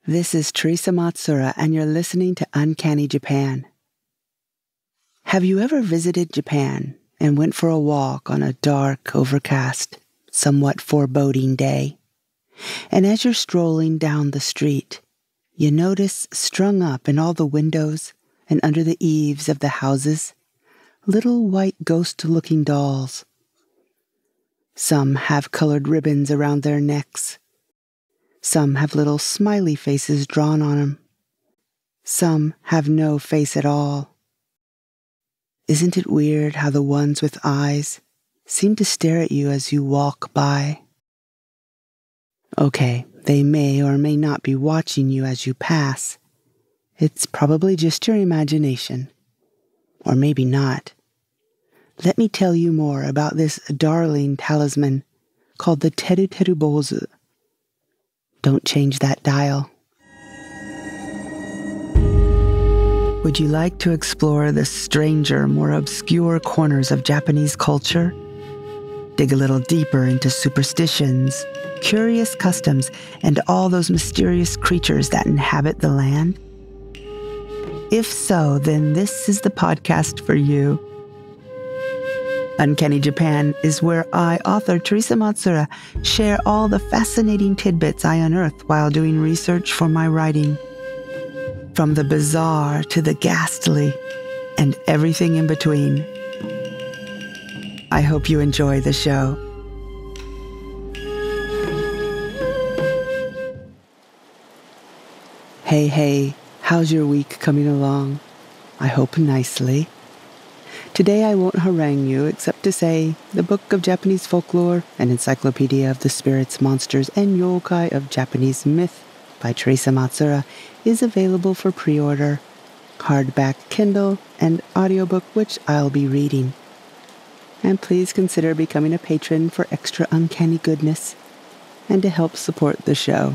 This is Thersa Matsura, and you're listening to Uncanny Japan. Have you ever visited Japan and went for a walk on a dark, overcast, somewhat foreboding day? And as you're strolling down the street, you notice strung up in all the windows and under the eaves of the houses, little white ghost-looking dolls. Some have colored ribbons around their necks. Some have little smiley faces drawn on them. Some have no face at all. Isn't it weird how the ones with eyes seem to stare at you as you walk by? Okay, they may or may not be watching you as you pass. It's probably just your imagination. Or maybe not. Let me tell you more about this darling talisman called the Teru Teru Bōzu. Don't change that dial. Would you like to explore the stranger, more obscure corners of Japanese culture? Dig a little deeper into superstitions, curious customs, and all those mysterious creatures that inhabit the land? If so, then this is the podcast for you. Uncanny Japan is where I, author Thersa Matsura, share all the fascinating tidbits I unearth while doing research for my writing. From the bizarre to the ghastly, and everything in between. I hope you enjoy the show. Hey, how's your week coming along? I hope nicely. Today I won't harangue you except to say the Book of Japanese Folklore, an Encyclopedia of the Spirits, Monsters, and Yokai of Japanese Myth by Thersa Matsura is available for pre-order, hardback, Kindle, and audiobook, which I'll be reading. And please consider becoming a patron for extra uncanny goodness and to help support the show.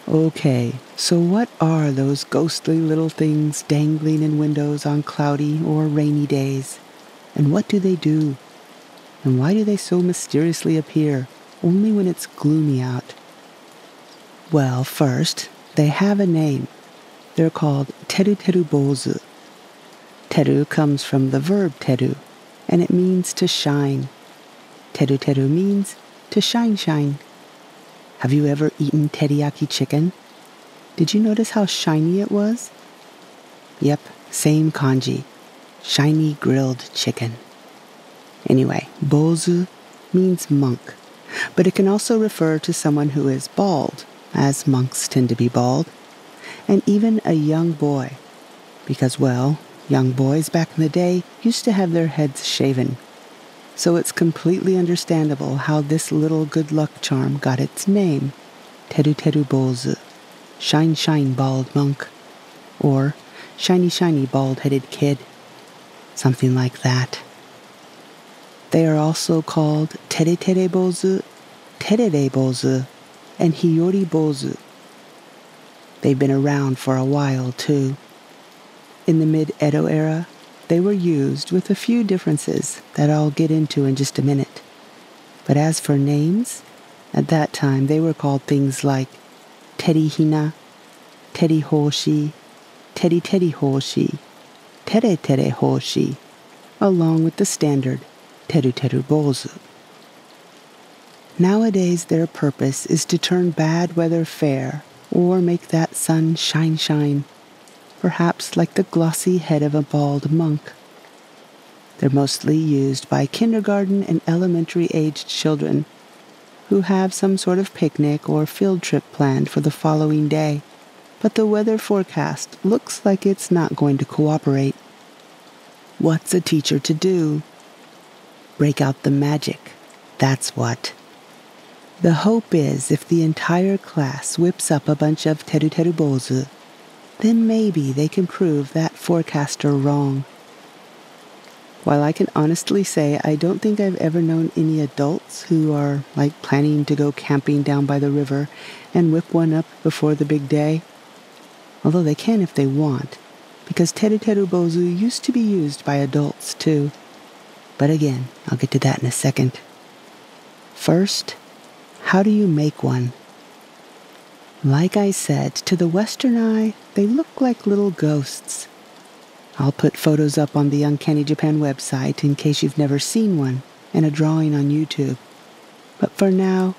Okay, so what are those ghostly little things dangling in windows on cloudy or rainy days? And what do they do? And why do they so mysteriously appear only when it's gloomy out? Well, first, they have a name. They're called Teru Teru Bōzu. Teru comes from the verb teru, and it means to shine. Teru Teru means to shine. Have you ever eaten teriyaki chicken? Did you notice how shiny it was? Yep, same kanji. Shiny grilled chicken. Anyway, Bōzu means monk, but it can also refer to someone who is bald, as monks tend to be bald, and even a young boy, because, well, young boys back in the day used to have their heads shaven. So it's completely understandable how this little good luck charm got its name, Teru Teru Bōzu, shine bald monk, or shiny bald-headed kid, something like that. They are also called Tere Tere Bōzu, Terere Bōzu, and Hiyori Bōzu. They've been around for a while, too. In the mid-Edo era, they were used with a few differences that I'll get into in just a minute. But as for names, at that time they were called things like Teri Hina, Teri Hoshi, Teri Teri Hoshi, Tere Tere Hoshi, along with the standard Teru Teru Bōzu. Nowadays their purpose is to turn bad weather fair or make that sun shine, perhaps like the glossy head of a bald monk. They're mostly used by kindergarten and elementary-aged children who have some sort of picnic or field trip planned for the following day, but the weather forecast looks like it's not going to cooperate. What's a teacher to do? Break out the magic, that's what. The hope is if the entire class whips up a bunch of Teru Teru Bōzu, then maybe they can prove that forecaster wrong. While I can honestly say I don't think I've ever known any adults who are planning to go camping down by the river and whip one up before the big day. Although they can if they want, because Teru Teru Bōzu used to be used by adults too. But again, I'll get to that in a second. First, how do you make one? Like I said, to the Western eye, they look like little ghosts. I'll put photos up on the Uncanny Japan website in case you've never seen one, and a drawing on YouTube. But for now,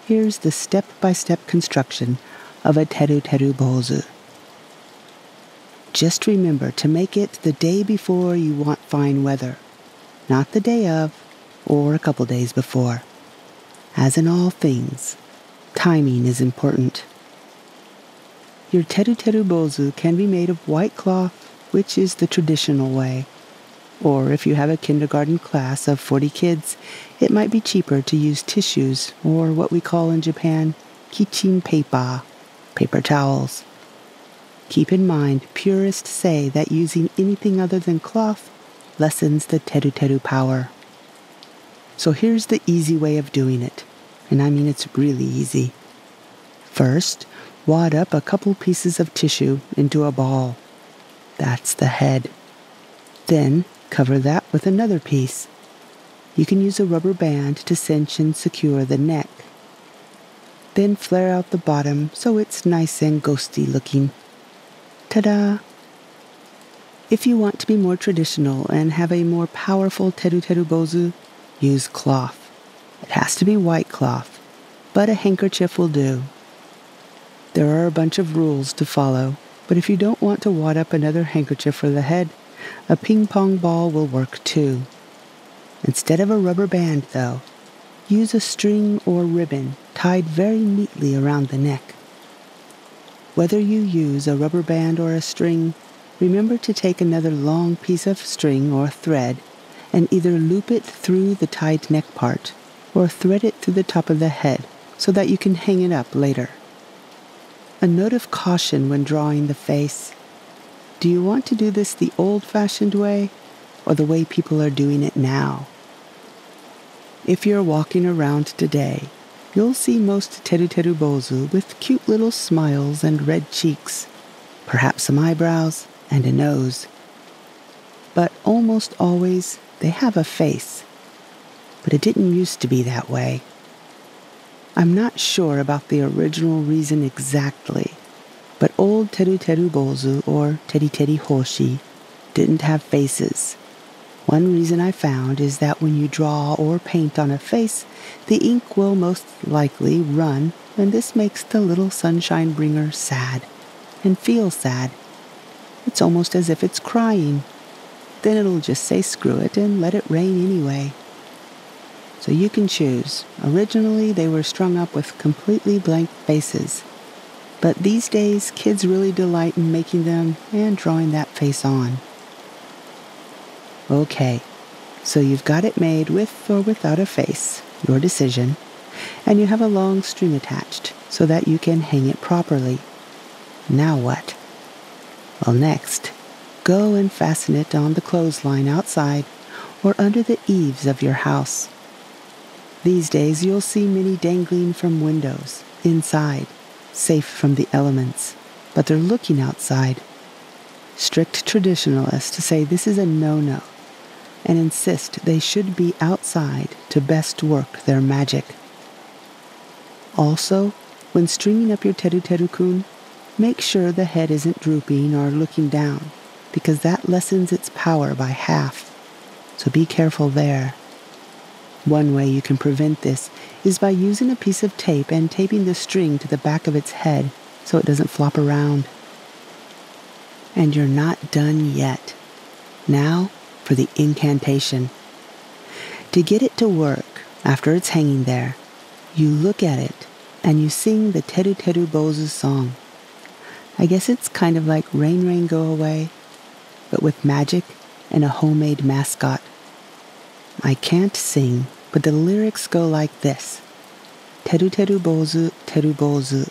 here's the step-by-step construction of a Teru Teru Bōzu. Just remember to make it the day before you want fine weather, not the day of or a couple days before. As in all things, timing is important. Your Teru Teru Bōzu can be made of white cloth, which is the traditional way. Or if you have a kindergarten class of 40 kids, it might be cheaper to use tissues, or what we call in Japan, kichin paper, paper towels. Keep in mind, purists say that using anything other than cloth lessens the Teru Teru power. So here's the easy way of doing it, and I mean it's really easy. First, wad up a couple pieces of tissue into a ball. That's the head. Then, cover that with another piece. You can use a rubber band to cinch and secure the neck. Then flare out the bottom so it's nice and ghosty looking. Ta-da! If you want to be more traditional and have a more powerful Teru Teru Bōzu, use cloth. It has to be white cloth, but a handkerchief will do. There are a bunch of rules to follow, but if you don't want to wad up another handkerchief for the head, a ping pong ball will work too. Instead of a rubber band, though, use a string or ribbon tied very neatly around the neck. Whether you use a rubber band or a string, remember to take another long piece of string or thread and either loop it through the tied neck part or thread it through the top of the head so that you can hang it up later. A note of caution when drawing the face. Do you want to do this the old-fashioned way or the way people are doing it now? If you're walking around today, you'll see most Teru Teru Bōzu with cute little smiles and red cheeks, perhaps some eyebrows and a nose. But almost always they have a face. But it didn't used to be that way. I'm not sure about the original reason exactly, but old Teru Teru Bōzu or Teri Teri Hoshi didn't have faces. One reason I found is that when you draw or paint on a face, the ink will most likely run, and this makes the little sunshine bringer sad and feel sad. It's almost as if it's crying. Then it'll just say screw it and let it rain anyway. So you can choose. Originally, they were strung up with completely blank faces. But these days, kids really delight in making them and drawing that face on. Okay, so you've got it made with or without a face, your decision, and you have a long string attached so that you can hang it properly. Now what? Well, next, go and fasten it on the clothesline outside or under the eaves of your house. These days you'll see many dangling from windows, inside, safe from the elements, but they're looking outside. Strict traditionalists say this is a no-no, and insist they should be outside to best work their magic. Also, when stringing up your Teru Teru-kun, make sure the head isn't drooping or looking down, because that lessens its power by half, so be careful there. One way you can prevent this is by using a piece of tape and taping the string to the back of its head so it doesn't flop around. And you're not done yet. Now for the incantation. To get it to work after it's hanging there, you look at it and you sing the Teru Teru Bōzu song. I guess it's kind of like Rain Rain Go Away, but with magic and a homemade mascot. I can't sing, but the lyrics go like this. Teru Teru Bōzu, Teru Bōzu,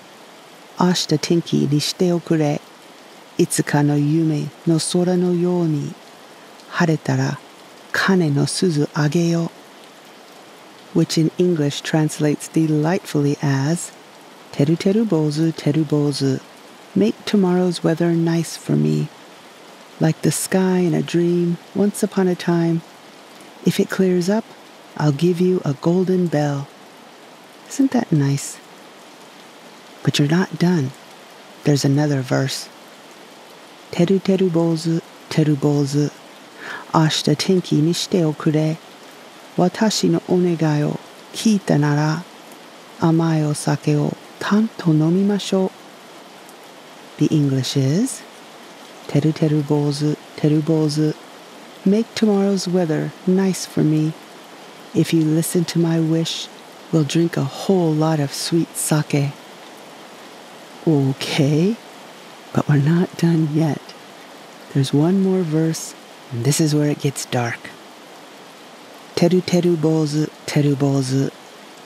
Ashita tenki ni shite okure, itsuka no yume no sora no you ni, haretara kane no suzu ageyo, which in English translates delightfully as, Teru Teru Bōzu, Teru Bōzu, make tomorrow's weather nice for me. Like the sky in a dream, once upon a time, if it clears up, I'll give you a golden bell. Isn't that nice? But you're not done. There's another verse. Teru Teru Bōzu, Teru Bōzu, ashita tenki ni shite o kure. Watashi no onegai o kiita nara, amai o sake o tanto nomimashou. The English is, Teru Teru Bōzu, Teru Bōzu, make tomorrow's weather nice for me. If you listen to my wish, we'll drink a whole lot of sweet sake. Okay, but we're not done yet. There's one more verse, and this is where it gets dark. Teru Teru Bōzu, Teru Bōzu,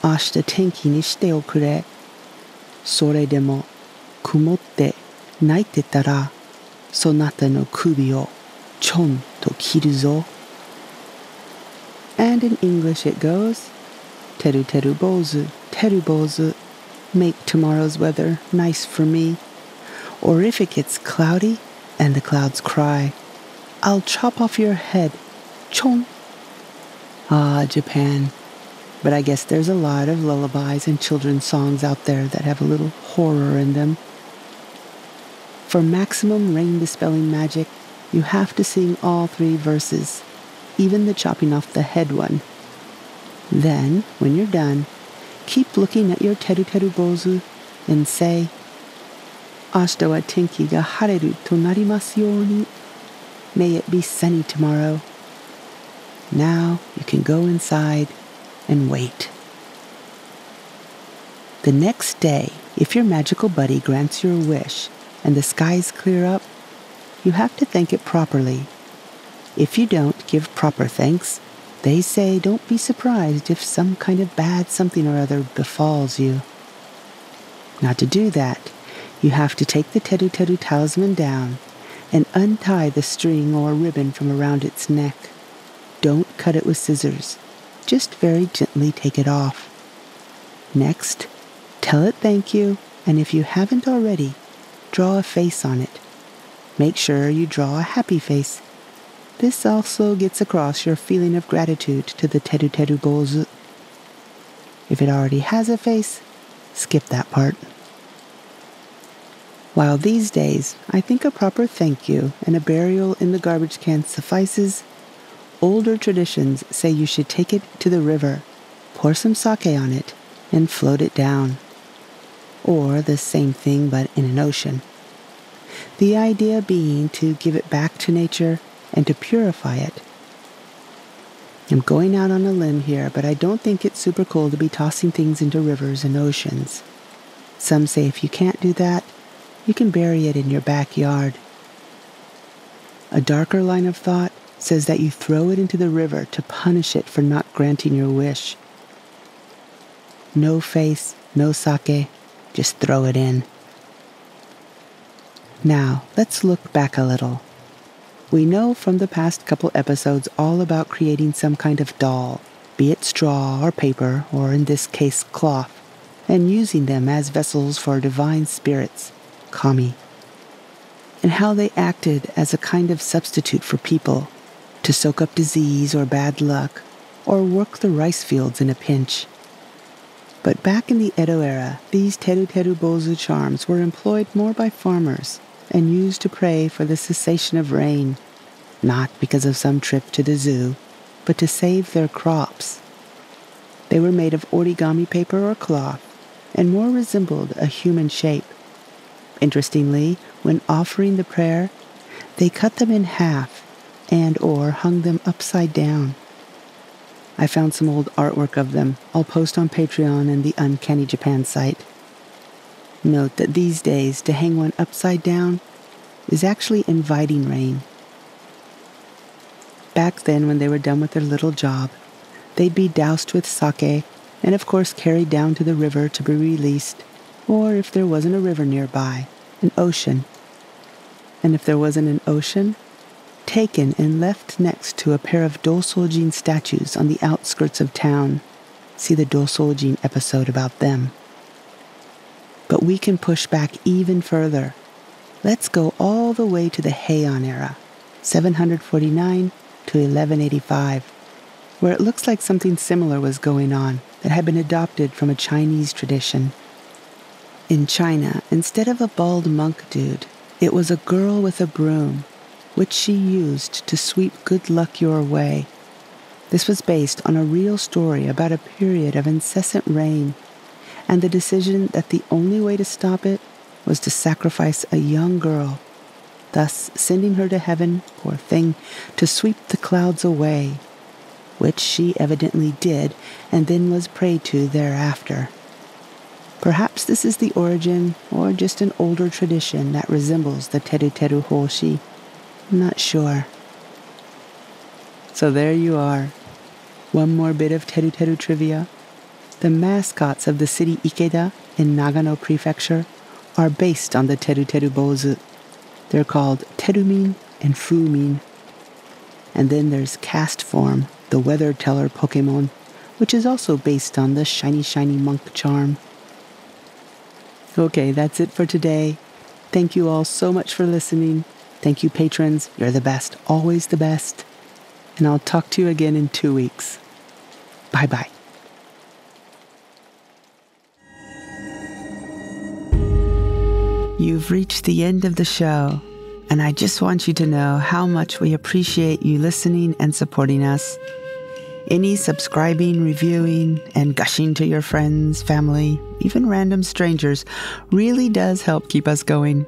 ashita tenki ni shite o kure. Sore demo kumotte naite tara, sonata no kubi o chon to kiru zo. And in English it goes, Teru Teru Bōzu, Teru Bōzu, make tomorrow's weather nice for me. Or if it gets cloudy and the clouds cry, I'll chop off your head, chon. Ah, Japan. But I guess there's a lot of lullabies and children's songs out there that have a little horror in them. For maximum rain-dispelling magic, you have to sing all 3 verses, even the chopping off the head one. Then, when you're done, keep looking at your Teru Teru Bōzu and say, Ashita wa tenki ga hareru to narimasu you ni. May it be sunny tomorrow. Now you can go inside and wait. The next day, if your magical buddy grants your wish and the skies clear up, you have to thank it properly. If you don't give proper thanks, they say don't be surprised if some kind of bad something or other befalls you. Now to do that, you have to take the Teru Teru talisman down and untie the string or ribbon from around its neck. Don't cut it with scissors. Just very gently take it off. Next, tell it thank you, and if you haven't already, draw a face on it. Make sure you draw a happy face. This also gets across your feeling of gratitude to the Teru Teru Bōzu. If it already has a face, skip that part. While these days I think a proper thank you and a burial in the garbage can suffices, older traditions say you should take it to the river, pour some sake on it, and float it down. Or the same thing but in an ocean. The idea being to give it back to nature and to purify it. I'm going out on a limb here, but I don't think it's super cool to be tossing things into rivers and oceans. Some say if you can't do that, you can bury it in your backyard. A darker line of thought says that you throw it into the river to punish it for not granting your wish. No face, no sake, just throw it in. Now, let's look back a little. We know from the past couple episodes all about creating some kind of doll, be it straw or paper, or in this case cloth, and using them as vessels for divine spirits, kami, and how they acted as a kind of substitute for people, to soak up disease or bad luck, or work the rice fields in a pinch. But back in the Edo era, these Teru Teru Bōzu charms were employed more by farmers and used to pray for the cessation of rain, not because of some trip to the zoo, but to save their crops. They were made of origami paper or cloth, and more resembled a human shape. Interestingly, when offering the prayer, they cut them in half and or hung them upside down. I found some old artwork of them. I'll post on Patreon and the Uncanny Japan site. Note that these days, to hang one upside down is actually inviting rain. Back then, when they were done with their little job, they'd be doused with sake and of course carried down to the river to be released, or if there wasn't a river nearby, an ocean. And if there wasn't an ocean, taken and left next to a pair of Dōsōjin statues on the outskirts of town. See the Dōsōjin episode about them. But we can push back even further. Let's go all the way to the Heian era, 749 to 1185, where it looks like something similar was going on that had been adopted from a Chinese tradition. In China, instead of a bald monk dude, it was a girl with a broom, which she used to sweep good luck your way. This was based on a real story about a period of incessant rain, and the decision that the only way to stop it was to sacrifice a young girl, thus sending her to heaven, poor thing, to sweep the clouds away, which she evidently did and then was prayed to thereafter. Perhaps this is the origin, or just an older tradition that resembles the Teru Teru Hoshi. I'm not sure. So there you are. One more bit of Teru Teru trivia. The mascots of the city Ikeda in Nagano Prefecture are based on the Teru Teru Bōzu. They're called Terumin and Fumin. And then there's Cast Form, the Weather Teller Pokemon, which is also based on the Shiny Shiny Monk charm. Okay, that's it for today. Thank you all so much for listening. Thank you, patrons. You're the best, always the best. And I'll talk to you again in 2 weeks. Bye-bye. You've reached the end of the show, and I just want you to know how much we appreciate you listening and supporting us. Any subscribing, reviewing, and gushing to your friends, family, even random strangers really does help keep us going.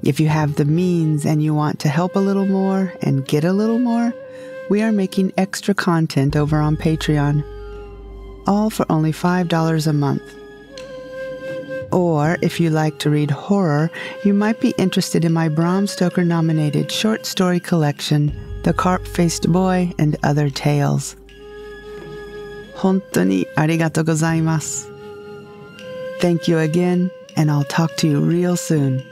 If you have the means and you want to help a little more and get a little more, we are making extra content over on Patreon, all for only $5 a month. Or if you like to read horror, you might be interested in my Bram Stoker-nominated short story collection, The Carp-Faced Boy and Other Tales. 本当にありがとうございます. Thank you again, and I'll talk to you real soon.